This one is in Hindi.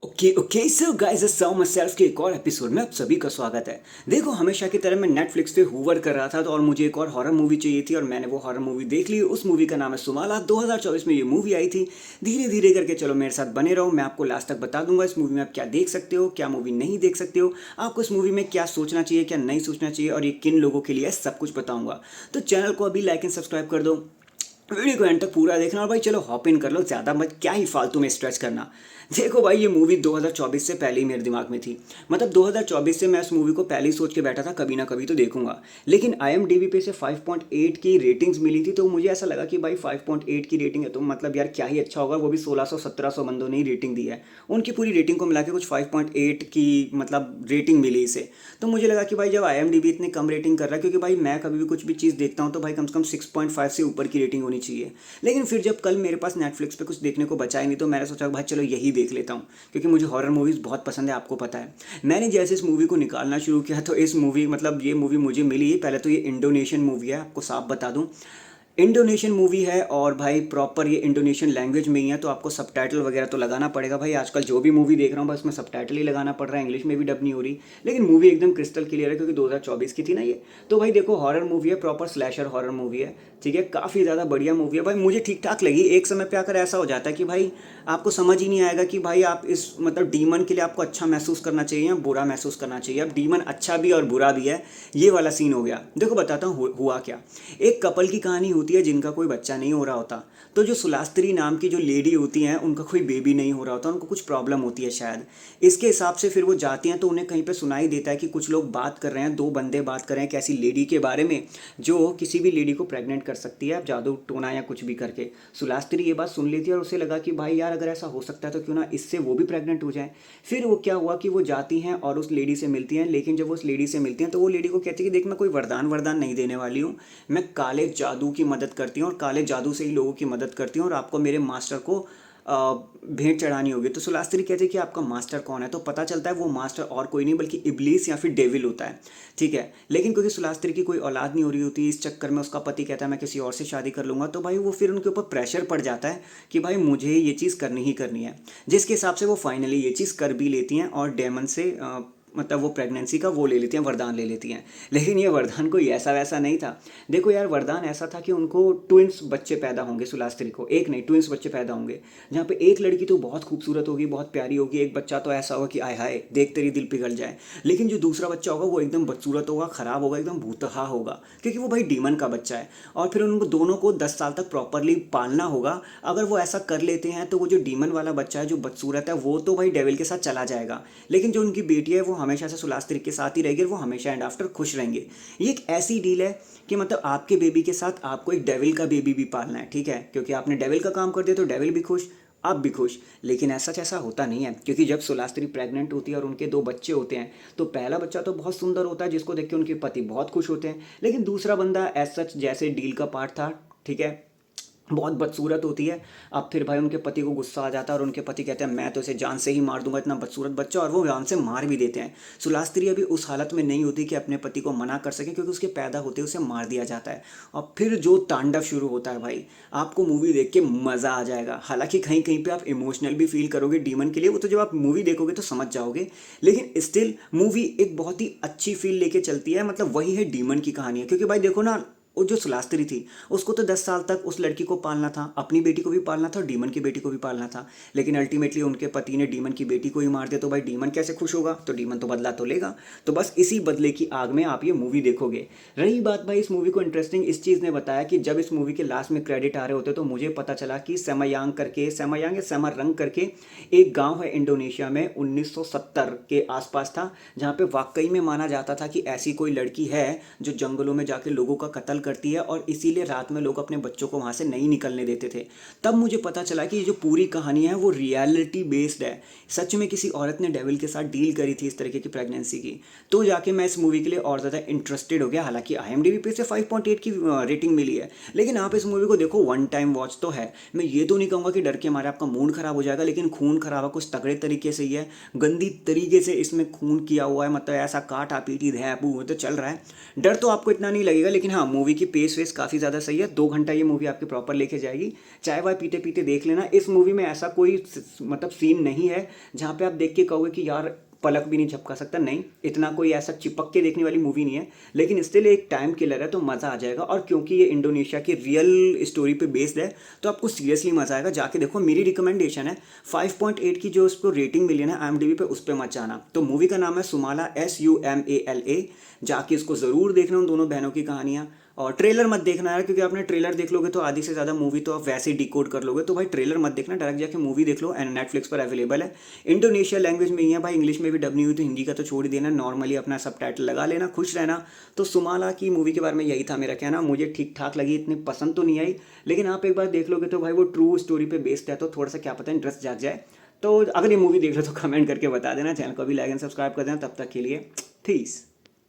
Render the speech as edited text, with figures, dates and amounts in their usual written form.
Okay okay so guys so much self के एक और एपिसोड में आप सभी का स्वागत है। देखो हमेशा की तरह मैं नेटफ्लिक्स पे हूवर कर रहा था और मुझे एक और हॉरर मूवी चाहिए थी और मैंने वो हॉरर मूवी देख ली। उस मूवी का नाम है सुमाला। 2024 में ये मूवी आई थी। धीरे धीरे करके चलो मेरे साथ बने रहो, मैं आपको लास्ट तक बता दूंगा इस मूवी में आप क्या देख सकते हो, क्या मूवी नहीं देख सकते हो, आपको इस मूवी में क्या सोचना चाहिए, क्या नहीं सोचना चाहिए और ये किन लोगों के लिए है, सब कुछ बताऊंगा। तो चैनल को अभी लाइक एंड सब्सक्राइब कर दो, वीडियो को एंड तक पूरा देखना और भाई चलो हॉप इन कर लो, ज़्यादा मत क्या ही फालतू में स्ट्रेच करना। देखो भाई ये मूवी 2024 से पहले ही मेरे दिमाग में थी। मतलब 2024 से मैं इस मूवी को पहले ही सोच के बैठा था कभी ना कभी तो देखूंगा। लेकिन IMDb पे से 5.8 की रेटिंग्स मिली थी तो मुझे ऐसा लगा कि भाई 5.8 की रेटिंग है तो मतलब यार क्या ही अच्छा होगा। वो भी 1600-1700 बंदों ने ही रेटिंग दी है। उनकी पूरी रेटिंग को मिला के कुछ 5.8 की मतलब रेटिंग मिली इसे। तो मुझे लगा कि भाई जब IMDb इतनी कम रेटिंग कर रहा है, क्योंकि भाई मैं कभी भी कुछ भी चीज़ देखता हूँ तो भाई कम से कम 6.5 से ऊपर की रेटिंग होनी चाहिए। लेकिन फिर जब कल मेरे पास नेटफ्लिक्स पे कुछ देखने को बचा ही नहीं तो मैंने सोचा भाई चलो यही देख लेता हूँ, क्योंकि मुझे हॉरर मूवीज़ बहुत पसंद है, आपको पता है। मैंने जैसे इस मूवी को निकालना शुरू किया तो इस मूवी मतलब ये मूवी मुझे मिली। पहले तो ये इंडोनेशियन मूवी है, आपको साफ बता दूँ। इंडोनेशियन मूवी है और भाई प्रॉपर ये इंडोनेशियन लैंग्वेज में ही है, तो आपको सबटाइटल वगैरह तो लगाना पड़ेगा। भाई आजकल जो भी मूवी देख रहा हूँ बस में सबटाइटल ही लगाना पड़ रहा है, इंग्लिश में भी डब नहीं हो रही। लेकिन मूवी एकदम क्रिस्टल क्लियर है क्योंकि 2024 की थी ना ये। तो भाई देखो हॉरर मूवी है, प्रॉपर स्लैशर हॉरर मूवी है। ठीक है, काफ़ी ज़्यादा बढ़िया मूवी है भाई, मुझे ठीक ठाक लगी। एक समय पे आकर ऐसा हो जाता है कि भाई आपको समझ ही नहीं आएगा कि भाई आप इस मतलब डीमन के लिए आपको अच्छा महसूस करना चाहिए या बुरा महसूस करना चाहिए। अब डीमन अच्छा भी और बुरा भी है, ये वाला सीन हो गया। देखो बताता हूँ हुआ क्या। एक कपल की कहानी होती है जिनका कोई बच्चा नहीं हो रहा होता। तो जो सुलास्त्री नाम की जो लेडी होती हैं उनका कोई बेबी नहीं हो रहा होता, उनको कुछ प्रॉब्लम होती है शायद। इसके हिसाब से फिर वो जाती हैं तो उन्हें कहीं पे सुनाई देता है कि कुछ लोग बात कर रहे हैं, दो बंदे बात कर रहे हैं एक ऐसी लेडी के बारे में जो किसी भी लेडी को प्रेग्नेंट कर सकती है जादू टोना या कुछ भी करके। सुलास्त्री ये बात सुन लेती है और उसे लगा कि भाई यार अगर ऐसा हो सकता है तो क्यों ना इससे वो भी प्रेग्नेंट हो जाए। फिर वो क्या हुआ कि वो जाती हैं और उस लेडी से मिलती हैं। लेकिन जब वो उस लेडी से मिलती हैं तो वो लेडी को कहती है कि देख मैं कोई वरदान वरदान नहीं देने वाली हूँ, मैं काले जादू की मदद करती हूँ और काले जादू से ही लोगों की मदद करती हूँ और आपको मेरे मास्टर को भेंट चढ़ानी होगी। तो सुलास्त्री कहते हैं कि आपका मास्टर कौन है, तो पता चलता है वो मास्टर और कोई नहीं बल्कि इब्लीस या फिर डेविल होता है। ठीक है, लेकिन क्योंकि सुलास्त्री की कोई औलाद नहीं हो रही होती, इस चक्कर में उसका पति कहता है मैं किसी और से शादी कर लूँगा। तो भाई वो फिर उनके ऊपर प्रेशर पड़ जाता है कि भाई मुझे ये चीज़ करनी ही करनी है, जिसके हिसाब से वो फाइनली ये चीज़ कर भी लेती हैं और डेमन से मतलब वो प्रेगनेंसी का वो ले लेती हैं, वरदान ले लेती हैं। लेकिन ये वरदान कोई ऐसा वैसा नहीं था। देखो यार वरदान ऐसा था कि उनको ट्विंस बच्चे पैदा होंगे, सुलास्त्री को एक नहीं ट्विंस बच्चे पैदा होंगे। जहाँ पे एक लड़की तो बहुत खूबसूरत होगी, बहुत प्यारी होगी, एक बच्चा तो ऐसा होगा कि आय हाय देख तेरी दिल पिघल जाए। लेकिन जो दूसरा बच्चा होगा वो एकदम बदसूरत होगा, ख़राब होगा, एकदम भूतहा होगा, क्योंकि वो भाई डीमन का बच्चा है। और फिर उनको दोनों को 10 साल तक प्रॉपरली पालना होगा। अगर वो ऐसा कर लेते हैं तो वो जो डीमन वाला बच्चा है जो बदसूरत है वो तो भाई डेविल के साथ चला जाएगा। लेकिन जो उनकी बेटी है वो हमेशा से सुलास्त्री के साथ ही रहेगी और वो हमेशा एंड आफ्टर खुश रहेंगे। ये एक ऐसी डील है कि मतलब आपके बेबी के साथ आपको एक डेविल का बेबी भी पालना है। ठीक है, क्योंकि आपने डेविल का काम कर दिया तो डेविल भी खुश, आप भी खुश। लेकिन ऐसा ऐसा होता नहीं है, क्योंकि जब सुलास्त्री प्रेग्नेंट होती है और उनके दो बच्चे होते हैं तो पहला बच्चा तो बहुत सुंदर होता है जिसको देख के उनके पति बहुत खुश होते हैं। लेकिन दूसरा बंदा एज सच जैसे डील का पार्ट था, ठीक है, बहुत बदसूरत होती है। अब फिर भाई उनके पति को गुस्सा आ जाता है और उनके पति कहते हैं मैं तो इसे जान से ही मार दूंगा, इतना बदसूरत बच्चा, और वो जान से मार भी देते हैं। सुलास्त्री अभी उस हालत में नहीं होती कि अपने पति को मना कर सके, क्योंकि उसके पैदा होते उसे मार दिया जाता है। और फिर जो तांडव शुरू होता है भाई, आपको मूवी देख के मज़ा आ जाएगा। हालांकि कहीं कहीं पे आप इमोशनल भी फील करोगे डीमन के लिए, वो तो जब आप मूवी देखोगे तो समझ जाओगे। लेकिन स्टिल मूवी एक बहुत ही अच्छी फील लेके चलती है। मतलब वही है डीमन की कहानी है, क्योंकि भाई देखो ना, वो जो सुलास्त्री थी उसको तो 10 साल तक उस लड़की को पालना था, अपनी बेटी को भी पालना था और डीमन की बेटी को भी पालना था। लेकिन अल्टीमेटली उनके पति ने डीमन की बेटी को ही मार दिया, तो भाई डीमन कैसे खुश होगा, तो डीमन तो बदला तो लेगा। तो बस इसी बदले की आग में आप ये मूवी देखोगे। रही बात भाई इस मूवी को इंटरेस्टिंग इस चीज़ ने बताया कि जब इस मूवी के लास्ट में क्रेडिट आ रहे होते तो मुझे पता चला कि सेमायांग करके, सेमायांग या सेमारंग करके एक गाँव है इंडोनेशिया में, 1970 के आसपास था, जहाँ पे वाकई में माना जाता था कि ऐसी कोई लड़की है जो जंगलों में जाके लोगों का कत्ल करती है और इसीलिए रात में लोग अपने बच्चों को वहाँ से नहीं निकलने देते थे। तब मुझे पता चला कि ये जो पूरी कहानी है वो रियलिटी बेस्ड है। सच में किसी औरत ने डेविल के साथ डील करी थी इस तरीके की प्रेगनेंसी की। तो जाके मैं इस मूवी के लिए और ज़्यादा इंटरेस्टेड हो गया। हालांकि IMDb पे से 5.8 की रेटिंग मिली है, लेकिन आप इस मूवी को देखो, वन टाइम वॉच तो है। मैं ये तो नहीं कहूँगा कि डर के मारे आपका मूड खराब हो जाएगा, लेकिन खून खराबा कुछ तगड़े तरीके से ही है। गंदी तरीके से इसमें खून किया हुआ है, मतलब ऐसा काटा पीटी धैपू तो चल रहा है। डर तो आपको इतना नहीं लगेगा, लेकिन हाँ मूवी मूवी की पेस वेस काफ़ी ज़्यादा सही है, 2 घंटा ये मूवी आपके प्रॉपर लेके जाएगी। चाय वाय पीते पीते देख लेना। इस मूवी में ऐसा कोई मतलब सीन नहीं है जहाँ पे आप देख के कहोगे कि यार पलक भी नहीं झपका सकता, नहीं, इतना कोई ऐसा चिपक के देखने वाली मूवी नहीं है। लेकिन स्टिल एक टाइम किलर है, तो मज़ा आ जाएगा। और क्योंकि ये इंडोनेशिया की रियल स्टोरी पे बेस्ड है तो आपको सीरियसली मज़ा आएगा। जाके देखो, मेरी रिकमेंडेशन है। 5.8 की जो उसको रेटिंग मिली है ना IMDb पे, उस पर मत जाना। तो मूवी का नाम है सुमाला, SUMALA। जाके इसको ज़रूर देखना, उन दोनों बहनों की कहानियाँ। और ट्रेलर मत देखना यार, क्योंकि आपने ट्रेलर देख लोगे तो आधी से ज़्यादा मूवी तो आप वैसे ही डिकोड कर लोगे। तो भाई ट्रेलर मत देखना, डायरेक्ट जाके मूवी देख लो। एंड नेटफ्लिक्स पर अवेलेबल है। इंडोनेशिया लैंग्वेज में ही है भाई, इंग्लिश में भी डब नहीं हुई तो हिंदी का तो छोड़ ही देना, नॉर्मली अपना सबटाइटल लगा लेना, खुश रहना। तो सुमाला की मूवी के बारे में यही था मेरा कहना। मुझे ठीक ठाक लगी, इतनी पसंद तो नहीं आई, लेकिन आप एक बार देख लोगे तो भाई वो ट्रू स्टोरी पे बेस्ड है, तो थोड़ा सा क्या पता इंटरेस्ट जाग जाए। तो अगर ये मूवी देख लो तो कमेंट करके बता देना। चैनल को भी लाइक एंड सब्सक्राइब कर देना। तब तक के लिए, पीस।